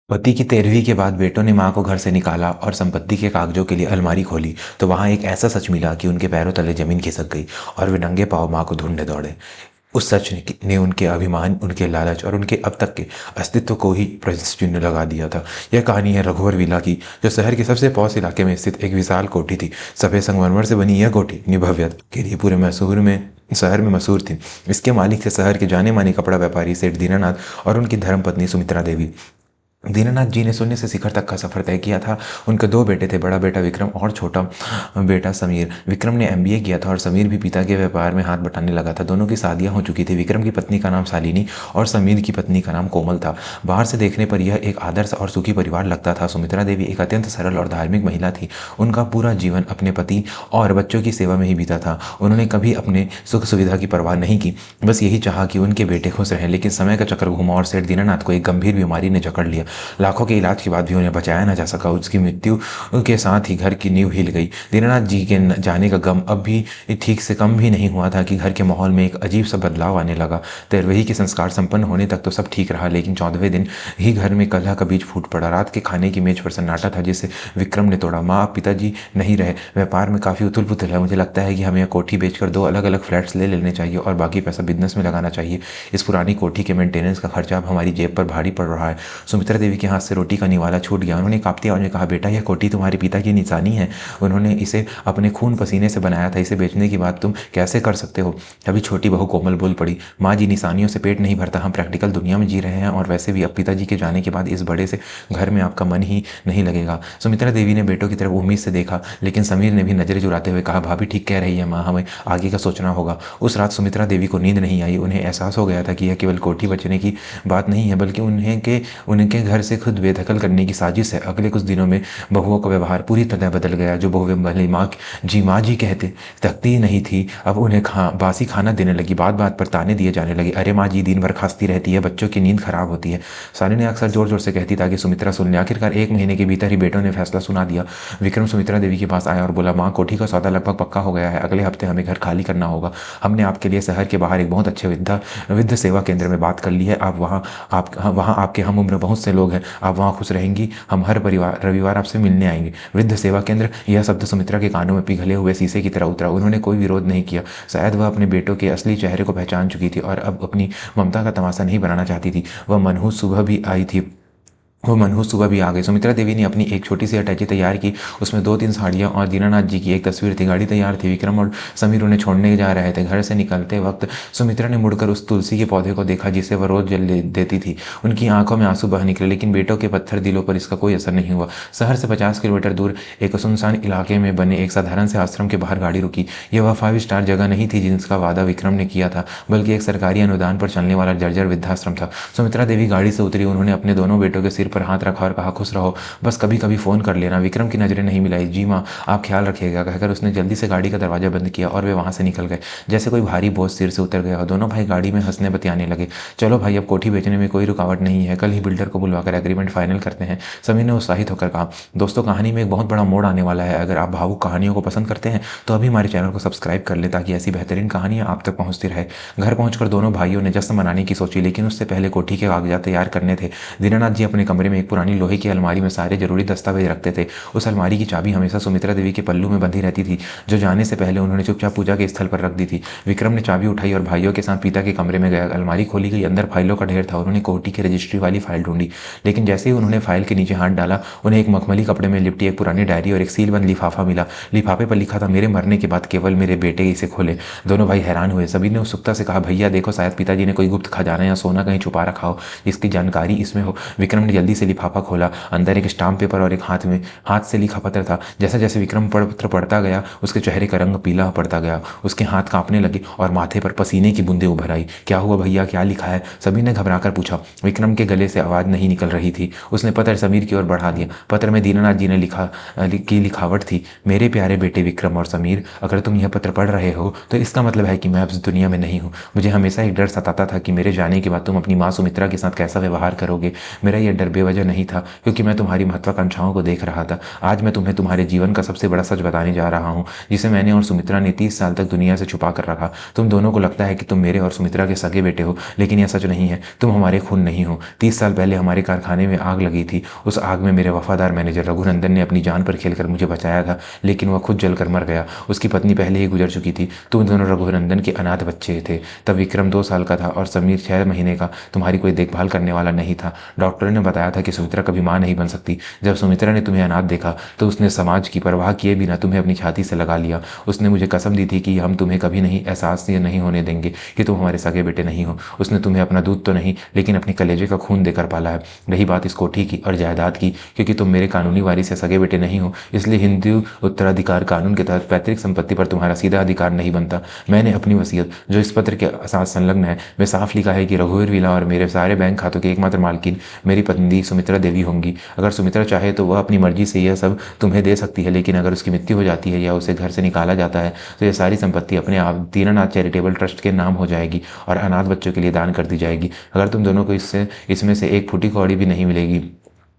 पति की 13वीं के बाद बेटों ने माँ को घर से निकाला और संपत्ति के कागजों के लिए अलमारी खोली तो वहां एक ऐसा सच मिला कि उनके पैरों तले जमीन खिसक गई और वे नंगे पांव माँ को ढूंढने दौड़े। उस सच ने उनके अभिमान, उनके लालच और उनके अब तक के अस्तित्व को ही प्रश्न चिन्ह लगा दिया था। यह कहानी है रघुवर विला की, जो शहर के सबसे पौष इलाके में स्थित एक विशाल कोठी थी। सफेद संगमरमर से बनी यह कोठी अपनी भव्यता के लिए पूरे मैसूर में शहर में मशहूर थी। इसके मालिक थे शहर के जाने माने कपड़ा व्यापारी सेठ दीनानाथ और उनकी धर्मपत्नी सुमित्रा देवी। दीनानाथ जी ने शून्य से शिखर तक का सफर तय किया था। उनके दो बेटे थे, बड़ा बेटा विक्रम और छोटा बेटा समीर। विक्रम ने एमबीए किया था और समीर भी पिता के व्यापार में हाथ बटाने लगा था। दोनों की शादियां हो चुकी थी। विक्रम की पत्नी का नाम शालिनी और समीर की पत्नी का नाम कोमल था। बाहर से देखने पर यह एक आदर्श और सुखी परिवार लगता था। सुमित्रा देवी एक अत्यंत सरल और धार्मिक महिला थी। उनका पूरा जीवन अपने पति और बच्चों की सेवा में ही बीता था। उन्होंने कभी अपने सुख सुविधा की परवाह नहीं की, बस यही चाहा कि उनके बेटे खुश रहें। लेकिन समय का चक्र घुमा और सेठ दीनानाथ को एक गंभीर बीमारी ने जकड़ लिया। लाखों के इलाज के बाद भी उन्हें बचाया न जा सका। उसकी मृत्यु के साथ ही घर की नींव हिल गई। दीनानाथ जी के जाने का गम अब भी ठीक से कम भी नहीं हुआ था कि घर के माहौल में एक अजीब सा बदलाव आने लगा। 13वीं के संस्कार संपन्न होने तक तो सब ठीक रहा, लेकिन 14वें दिन ही घर में कलह का बीज फूट पड़ा। रात के खाने की मेज पर सन्नाटा था, जिसे विक्रम ने तोड़ा। माँ, पिताजी नहीं रहे, व्यापार में काफी उथल पुथल है। मुझे लगता है कि हमें कोठी बेचकर 2 अलग अलग फ्लैट्स ले लेने चाहिए और बाकी पैसा बिजनेस में लगाना चाहिए। इस पुरानी कोठी के मेंटेनेंस का खर्चा अब हमारी जेब पर भारी पड़ रहा है। सुमित्रा देवी के हाथ से रोटी का निवाला छूट गया। उन्होंने कांपती आवाज में कहा, बेटा, यह कोठी तुम्हारे पिता की निशानी है। उन्होंने इसे अपने खून पसीने से बनाया था। इसे बेचने की बात तुम कैसे कर सकते हो? तभी छोटी बहू कोमल बोल पड़ी, माँ जी, निशानियों से पेट नहीं भरता। हम प्रैक्टिकल दुनिया में जी रहे हैं और वैसे भी अब पिताजी के जाने के बाद इस बड़े से घर में आपका मन ही नहीं लगेगा। सुमित्रा देवी ने बेटों की तरफ उम्मीद से देखा, लेकिन समीर ने भी नजरें चुराते हुए कहा, भाभी ठीक कह रही है माँ, हमें आगे का सोचना होगा। उस रात सुमित्रा देवी को नींद नहीं आई। उन्हें एहसास हो गया था कि यह केवल कोठी बचने की बात नहीं है, बल्कि उनके घर से खुद बेदखल करने की साजिश है। अगले कुछ दिनों में बहुओं का व्यवहार पूरी तरह बदल गया। जो बहुएं भले माँ जी कहते तकती नहीं थी, अब उन्हें बासी खाना देने लगी। बात बात पर ताने दिए जाने लगे। अरे माँ जी दिन भर खांसती रहती है, बच्चों की नींद खराब होती है। सानी ने अक्सर जोर जोर से कहती ताकि सुमित्रा सुन ले। आखिरकार 1 महीने के भीतर ही बेटों ने फैसला सुना दिया। विक्रम सुमित्रा देवी के पास आया और बोला, माँ, कोठी का सौदा लगभग पक्का हो गया है। अगले हफ्ते हमें घर खाली करना होगा। हमने आपके लिए शहर के बाहर एक बहुत अच्छे वृद्ध सेवा केंद्र में बात कर ली है। आप वहाँ आपके हम उम्र बहुत से लोग हैं। आप वहाँ खुश रहेंगी। हम हर रविवार आपसे मिलने आएंगे। वृद्ध सेवा केंद्र, यह शब्द सुमित्रा के कानों में पिघले हुए शीशे की तरह उतरा। उन्होंने कोई विरोध नहीं किया। शायद वह अपने बेटों के असली चेहरे को पहचान चुकी थी और अब अपनी ममता का तमाशा नहीं बनाना चाहती थी। वह मनहूस सुबह भी आ गई। सुमित्रा देवी ने अपनी एक छोटी सी अटैची तैयार की। उसमें 2-3 साड़ियाँ और दीनानाथ जी की एक तस्वीर थी। गाड़ी तैयार थी। विक्रम और समीर उन्हें छोड़ने जा रहे थे। घर से निकलते वक्त सुमित्रा ने मुड़कर उस तुलसी के पौधे को देखा जिसे वह रोज जल देती थी। उनकी आंखों में आंसू बह निकले, लेकिन बेटों के पत्थर दिलों पर इसका कोई असर नहीं हुआ। शहर से 50 किलोमीटर दूर एक सुनसान इलाके में बने एक साधारण से आश्रम के बाहर गाड़ी रुकी। यह वह 5 स्टार जगह नहीं थी जिसका वादा विक्रम ने किया था, बल्कि एक सरकारी अनुदान पर चलने वाला जर्जर वृद्धाश्रम था। सुमित्रा देवी गाड़ी से उतरी। उन्होंने अपने दोनों बेटों के सिर पर हाथ रखा और कहा, खुश रहो, बस कभी कभी फोन कर लेना। विक्रम की नजरें नहीं मिलाई। जी माँ, आप ख्याल रखिएगा, कहकर उसने जल्दी से गाड़ी का दरवाजा बंद किया और वे वहां से निकल गए जैसे कोई भारी बोझ सिर से उतर गया। और दोनों भाई गाड़ी में हंसने बतियाने लगे। चलो भाई, अब कोठी बेचने में कोई रुकावट नहीं है। कल ही बिल्डर को बुलवाकर एग्रीमेंट फाइनल करते हैं, समीर ने उत्साहित होकर कहा। दोस्तों, कहानी में एक बहुत बड़ा मोड़ आने वाला है। अगर आप भावुक कहानियों को पसंद करते हैं तो अभी हमारे चैनल को सब्सक्राइब कर लें ताकि ऐसी बेहतरीन कहानियां आप तक पहुंचती रहे। घर पहुंचकर दोनों भाइयों ने जश्न मनाने की सोची, लेकिन उससे पहले कोठी के कागजात तैयार करने थे। दीनानाथ जी अपने कमरे में एक पुरानी लोहे की अलमारी में सारे जरूरी दस्तावेज रखते थे। उस अलमारी की चाबी हमेशा सुमित्रा देवी के पल्लू में बंधी रहती थी, जो जाने से पहले उन्होंने चुपचाप पूजा के स्थल पर रख दी थी। विक्रम ने चाबी उठाई और भाइयों के साथ पिता के कमरे में गया। अलमारी खोली गई। अंदर फाइलों का ढेर था। उन्होंने कोठी की रजिस्ट्री वाली फाइल ढूंढी, लेकिन जैसे ही उन्होंने फाइल के नीचे हाथ डाला, उन्हें एक मखमली कपड़े में लिपटी एक पुरानी डायरी और एक सीलबंद लिफाफा मिला। लिफाफे पर लिखा था, मेरे मरने के बाद केवल मेरे बेटे इसे खोले। दोनों भाई हैरान हुए। सभी ने उत्सुकता से कहा, भैया देखो, शायद पिताजी ने कोई गुप्त खजाना या सोना कहीं छुपा रखा हो, इसकी जानकारी इसमें हो। विक्रम ने जल्दी से लिफाफा खोला। अंदर एक स्टाम्प पेपर और एक हाथ से लिखा पत्र था। जैसे जैसे विक्रम पत्र पढ़ता गया, उसके चेहरे का रंग पीला पड़ता गया। उसके हाथ कांपने लगे और माथे पर पसीने की बूंदें उभर आई। क्या हुआ भैया, क्या लिखा है? सभी ने घबराकर पूछा। विक्रम के गले से आवाज नहीं निकल रही थी। उसने पत्र समीर की ओर बढ़ा दिया। पत्र में दीनानाथ जी ने की लिखावट थी, मेरे प्यारे बेटे विक्रम और समीर, अगर तुम यह पत्र पढ़ रहे हो तो इसका मतलब है कि मैं अब इस दुनिया में नहीं हूँ। मुझे हमेशा एक डर सताता था कि मेरे जाने के बाद तुम अपनी माँ सुमित्रा के साथ कैसा व्यवहार करोगे। मेरा यह डर बेवजह नहीं था, क्योंकि मैं तुम्हारी महत्वाकांक्षाओं को देख रहा था। आज मैं तुम्हें तुम्हारे जीवन का सबसे बड़ा सच बताने जा रहा हूँ, जिसे मैंने और सुमित्रा ने 30 साल तक दुनिया से छुपा कर रखा। तुम दोनों को लगता है कि तुम मेरे और सुमित्रा के सगे बेटे हो, लेकिन यह सच नहीं है। तुम हमारे खून नहीं हो। 30 साल पहले हमारे कारखाने में आग लगी थी। उस आग में मेरे वफादार मैनेजर रघुनंदन ने अपनी जान पर खेलकर मुझे बचाया था, लेकिन वह खुद जलकर मर गया। उसकी पत्नी पहले ही गुजर चुकी थी। तुम दोनों रघुनंदन के अनाथ बच्चे थे। तब विक्रम 2 साल का था और समीर 6 महीने का। तुम्हारी कोई देखभाल करने वाला नहीं था। डॉक्टरों ने बताया था कि सुमित्रा कभी मां नहीं बन सकती। जब सुमित्रा ने तुम्हें अनाथ देखा तो उसने समाज की परवाह किए बिना तुम्हें अपनी छाती से लगा लिया। उसने मुझे कसम दी थी कि हम तुम्हें कभी नहीं एहसास ये नहीं होने देंगे कि तुम हमारे सगे बेटे नहीं हो। उसने तुम्हें अपना दूध तो नहीं, लेकिन अपने कलेजे का खून देकर पाला है। रही बात इस कोठी की और जायदाद की, क्योंकि तुम मेरे कानूनी वारिस से सगे बेटे नहीं हो, इसलिए हिंदू उत्तराधिकार कानून के तहत पैतृक संपत्ति पर तुम्हारा सीधा अधिकार नहीं बनता। मैंने अपनी वसीयत, जो इस पत्र के साथ संलग्न है, में साफ लिखा है कि रघुवीर विला और मेरे सारे बैंक खातों की एकमात्र मालकिन मेरी पत्नी सुमित्रा देवी होंगी। अगर सुमित्रा चाहे तो वह अपनी मर्जी से यह सब तुम्हें दे सकती है, लेकिन अगर उसकी मृत्यु हो जाती है या उसे घर से निकाला जाता है तो यह सारी संपत्ति अपने आप दीनानाथ चैरिटेबल ट्रस्ट के नाम हो जाएगी और अनाथ बच्चों के लिए दान कर दी जाएगी। अगर तुम दोनों को इसमें से एक फूटी कौड़ी भी नहीं मिलेगी।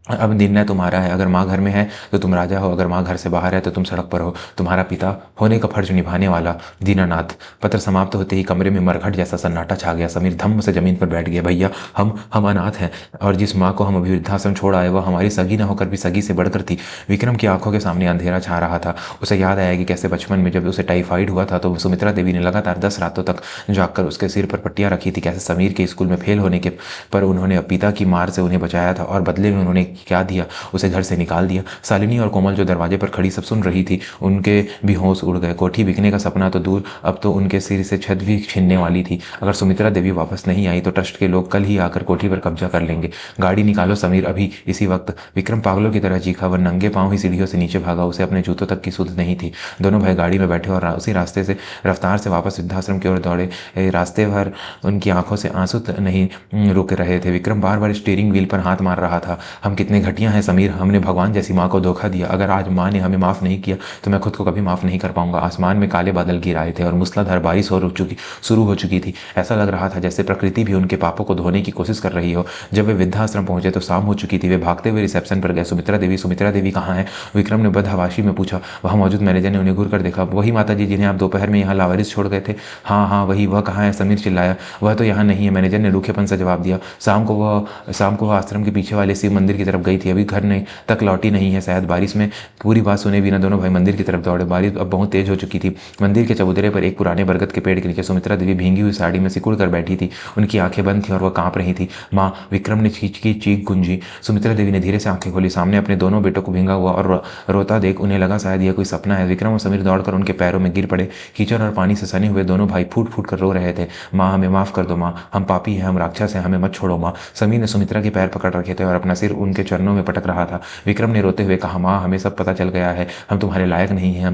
अब निर्णय तुम्हारा है। अगर माँ घर में है तो तुम राजा हो, अगर माँ घर से बाहर है तो तुम सड़क पर हो। तुम्हारा पिता होने का फर्ज निभाने वाला दीनानाथ। पत्र समाप्त होते ही कमरे में मरघट जैसा सन्नाटा छा गया। समीर धम्म से जमीन पर बैठ गया। भैया, हम अनाथ हैं, और जिस माँ को हम अभी वृद्धाश्रम छोड़ आए वह हमारी सगी न होकर भी सगी से बढ़कर थी। विक्रम की आंखों के सामने अंधेरा छा रहा था। उसे याद आया कि कैसे बचपन में जब उसे टाइफाइड हुआ था तो सुमित्रा देवी ने लगातार 10 रातों तक जागकर उसके सिर पर पट्टियां रखी थी। कैसे समीर के स्कूल में फेल होने के पर उन्होंने पिता की मार से उन्हें बचाया था, और बदले में उन्होंने क्या दिया, उसे घर से निकाल दिया। शालिनी और कोमल जो दरवाजे पर खड़ी सब सुन रही थी, उनके भी होश उड़ गए। कोठी बिकने का सपना तो दूर, अब तो उनके सिर से छत भी छीनने वाली थी। अगर सुमित्रा देवी वापस नहीं आई तो ट्रस्ट के लोग कल ही आकर कोठी पर कब्जा कर लेंगे। गाड़ी निकालो समीर, अभी इसी वक्त। विक्रम पागलों की तरह चीखा। वह नंगे पांव ही सीढ़ियों से नीचे भागा। उसे अपने जूतों तक की सुध नहीं थी। दोनों भाई गाड़ी में बैठे और उसी रास्ते से रफ्तार से वापस वृद्धाश्रम की ओर दौड़े। रास्ते भर उनकी आंखों से आंसू नहीं रुक रहे थे। विक्रम बार बार स्टीयरिंग व्हील पर हाथ मार रहा था। हम कितने घटिया हैं समीर, हमने भगवान जैसी माँ को धोखा दिया। अगर आज माँ ने हमें माफ़ नहीं किया तो मैं खुद को कभी माफ़ नहीं कर पाऊंगा। आसमान में काले बादल गिर आए थे और मूसलाधार बारिश शुरू हो चुकी थी। ऐसा लग रहा था जैसे प्रकृति भी उनके पापों को धोने की कोशिश कर रही हो। जब वे वृद्धाश्रम पहुंचे तो शाम हो चुकी थी। वे भागते हुए रिसेप्शन पर गए। सुमित्रा देवी कहाँ है? विक्रम ने बदहवाशी में पूछा। वहाँ मौजूद मैनेजर ने उन्हें घूर कर देखा। वही माता जी जिन्हें आप दोपहर में यहाँ लावारिस छोड़ गए थे। हाँ हाँ वही। वह कहाँ है? समीर चिल्लाया। वह तो यहाँ नहीं है, मैनेजर ने रूखेपन से जवाब दिया। शाम को वह आश्रम के पीछे वाले शिव मंदिर की तरफ गई थी, अभी घर तक लौटी नहीं है शायद। बारिश में पूरी बात सुने बिना दोनों भाई मंदिर की तरफ दौड़े। बारिश अब बहुत तेज हो चुकी थी। मंदिर के चबूतरे पर एक पुराने बरगद के पेड़ के नीचे सुमित्रा देवी भींगी हुई साड़ी में सिकुड़ कर बैठी थी। उनकी आंखें बंद थी और वह कांप रही थी। माँ, विक्रम ने चीख गूंजी। सुमित्रा देवी ने धीरे से आंखें खोली। सामने अपने दोनों बेटों को भींगा हुआ और रोता देख उन्हें लगा शायद यह कोई सपना है। विक्रम और समीर दौड़कर उनके पैरों में गिर पड़े। कीचड़ और पानी से सने हुए दोनों भाई फूट फूट कर रो रहे थे। माँ, हमें माफ कर दो माँ, हम पापी हैं, हम राक्षस हैं, हमें मत छोड़ो माँ। समीर ने सुमित्रा के पैर पकड़ रखे थे और अपना सिर उनके चरणों में पटक रहा था। विक्रम ने रोते हुए कहा, माँ, हमें सब पता चल गया है, हम तुम्हारे लायक नहीं हैं,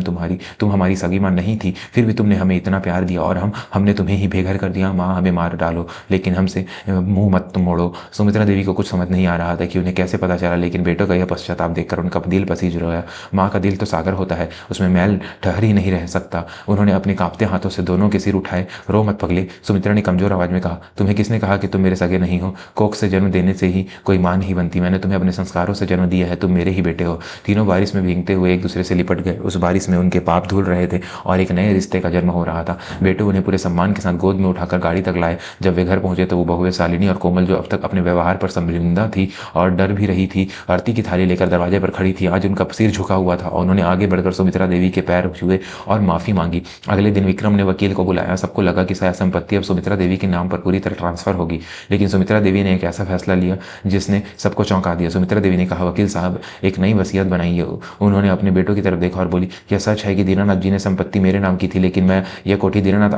तुम हमारी सगी माँ नहीं थी, फिर भी तुमने हमें इतना प्यार दिया और हमने तुम्हें ही बेघर कर दिया। माँ, हमें मार डालो लेकिन हमसे मुंह मत मोड़ो। सुमित्रा देवी को कुछ समझ नहीं आ रहा था कि उन्हें कैसे पता चला, लेकिन बेटों का यह पश्चाताप देखकर उनका दिल पसीज रोया। माँ का दिल तो सागर होता है, उसमें मैल ठहर ही नहीं रह सकता। उन्होंने अपने कांपते हाथों से दोनों के सिर उठाए। रो मत पगले, सुमित्रा ने कमजोर आवाज में कहा। तुम्हें किसने कहा कि तुम मेरे सगे नहीं हो? कोख से जन्म देने से ही कोई माँ नहीं बनती। मैंने तुम्हें अपने संस्कारों से जन्म दिया है, तुम मेरे ही बेटे हो। तीनों बारिश में भीगते हुए एक दूसरे से लिपट गए। उस बारिश में उनके पाप धुल रहे थे और एक नए रिश्ते का जन्म हो रहा था। बेटू उन्हें पूरे सम्मान के साथ गोद में उठाकर गाड़ी तक लाए। जब वे घर पहुंचे तो वो बहुएं शालिनी और कोमल, जो अब तक अपने व्यवहार पर शर्मिंदा थी और डर भी रही थी, आरती की थाली लेकर दरवाजे पर खड़ी थी। आज उनका सिर झुका हुआ था और उन्होंने आगे बढ़कर सुमित्रा देवी के पैर छुए और माफी मांगी। अगले दिन विक्रम ने वकील को बुलाया। सबको लगा कि शायद संपत्ति अब सुमित्रा देवी के नाम पर पूरी तरह ट्रांसफर होगी, लेकिन सुमित्रा देवी ने एक ऐसा फैसला लिया जिसने सबको चौंका दिया। सुमित्रा देवी ने कहा, वकील साहब, एक नई वसीयत बनाई है। उन्होंने अपने बेटों की तरफ देखा और बोली, यह सच है कि दीनानाथ जी ने संपत्ति मेरे नाम की थी, लेकिन मैं यह कोठी दीनानाथ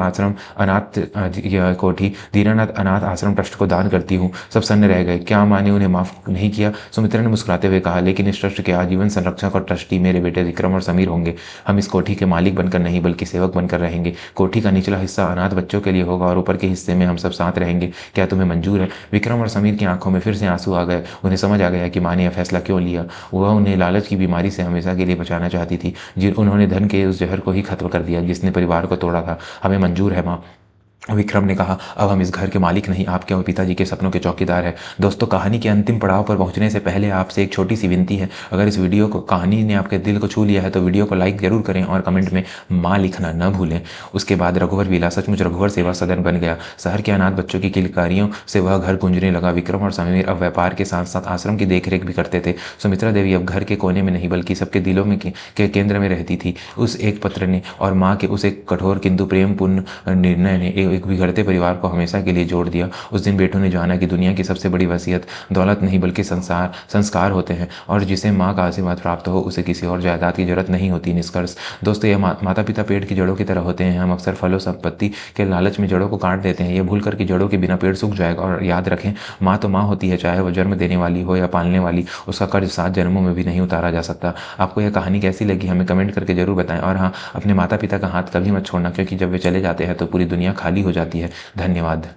अनाथ आश्रम ट्रस्ट को दान करती हूँ। सब सन्न रह गए। क्या माँ ने उन्हें माफ नहीं किया? सुमित्रा ने मुस्कुराते हुए कहा, लेकिन इस ट्रस्ट के आजीवन संरक्षक और ट्रस्टी मेरे बेटे विक्रम और समीर होंगे। हम इस कोठी के मालिक बनकर नहीं बल्कि सेवक बनकर रहेंगे। कोठी का निचला हिस्सा अनाथ बच्चों के लिए होगा और ऊपर के हिस्से में हम सब साथ रहेंगे। क्या तुम्हें मंजूर है? विक्रम और समीर की आंखों में फिर से आंसू आ गए। उन्हें समझ आ गया कि माँ ने यह फैसला क्यों लिया। वह उन्हें लालच की बीमारी से हमेशा के लिए बचाना चाहती थी। उन्होंने धन के उस जहर को ही खत्म कर दिया जिसने परिवार को तोड़ा था। हमें मंजूर है माँ। विक्रम ने कहा, अब हम इस घर के मालिक नहीं, आपके और पिताजी के सपनों के चौकीदार हैं। दोस्तों, कहानी के अंतिम पड़ाव पर पहुंचने से पहले आपसे एक छोटी सी विनती है। अगर इस वीडियो को कहानी ने आपके दिल को छू लिया है तो वीडियो को लाइक जरूर करें और कमेंट में माँ लिखना न भूलें। उसके बाद रघुवर विला सचमुच रघुवर सेवा सदन बन गया। शहर के अनाथ बच्चों की किलकारियों से वह घर गूंजने लगा। विक्रम और समीर अब व्यापार के साथ साथ आश्रम की देखरेख भी करते थे। सुमित्रा देवी अब घर के कोने में नहीं बल्कि सबके दिलों में के केंद्र में रहती थी। उस एक पत्र ने और माँ के उस एक कठोर किंतु प्रेमपूर्ण निर्णय ने एक बिगड़ते परिवार को हमेशा के लिए जोड़ दिया। उस दिन बेटों ने जाना कि दुनिया की सबसे बड़ी वसीयत दौलत नहीं बल्कि संस्कार होते हैं, और जिसे माँ का आशीर्वाद प्राप्त हो उसे किसी और जायदाद की जरूरत नहीं होती। निष्कर्ष दोस्तों, यह माता पिता पेड़ की जड़ों की तरह होते हैं। हम अक्सर फलों संपत्ति के लालच में जड़ों को काट देते हैं, ये भूल कर कि जड़ों के बिना पेड़ सूख जाएगा। और याद रखें, माँ तो माँ होती है, चाहे वो जन्म देने वाली हो या पालने वाली। उसका कर्ज 7 जन्मों में भी नहीं उतारा जा सकता। आपको यह कहानी कैसी लगी हमें कमेंट करके जरूर बताएं। और हाँ, अपने माता पिता का हाथ कभी मत छोड़ना, क्योंकि जब वे चले जाते हैं तो पूरी दुनिया खाली हो जाती है। धन्यवाद।